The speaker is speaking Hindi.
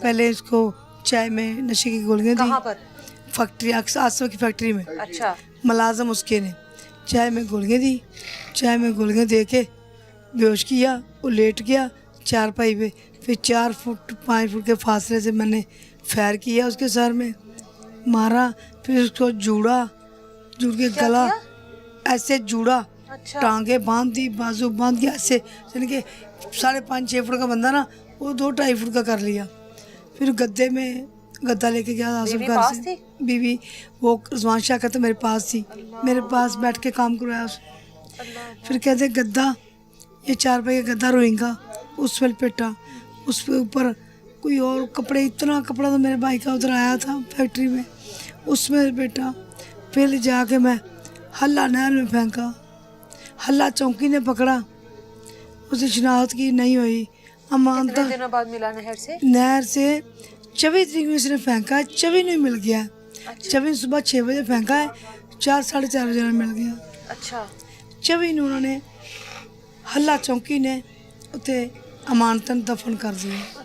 पहले इसको चाय में नशे की गोलियां दी। कहाँ पर? फैक्ट्री आसवा की फैक्ट्री में। अच्छा। मुलाजम उसके ने चाय में गोलियां दी। चाय में गोलियां दे के बेहोश किया। वो लेट गया चारपाई पे। फिर 4 फुट 5 फुट के फासले से मैंने फायर किया उसके सर में, मारा। फिर उसको जूड़ा, जुड़ के क्या गला किया? ऐसे जूड़ा, अच्छा। टांगे बांध दी, बाजू बांध के ऐसे, यानी कि 5.5-6 फुट का बंदा ना, वो 2-2.5 फुट का कर लिया। फिर गद्दे में गद्दा लेके गया आसिफ बीवी घर पास से। थी? बीवी वो रिजवान शाह का तो मेरे पास थी, मेरे पास बैठ के काम करवाया उसने। फिर कहते गद्दा, ये 4 रुपये का गद्दा रोएगा, उस पर लपेटा, उस पे ऊपर कोई और कपड़े, इतना कपड़ा तो मेरे भाई का उधर आया था फैक्ट्री में, उसमें लपेटा। फिर जाके मैं हल्ला नहर में फेंका। हल्ला चौकी ने पकड़ा, उसे शनाख्त की नहीं हुई। अमानता कितने दिनों बाद मिला नहर से? नहर से 24 तरीक में इसने फेंका है, 24 नहीं मिल गया। अच्छा। 24 सुबह 6 बजे फेंका है, 4-4:30 बजे में मिल गया। अच्छा। 24 उन्होंने हल्ला चौकी ने उते अमानतन दफन कर दिया।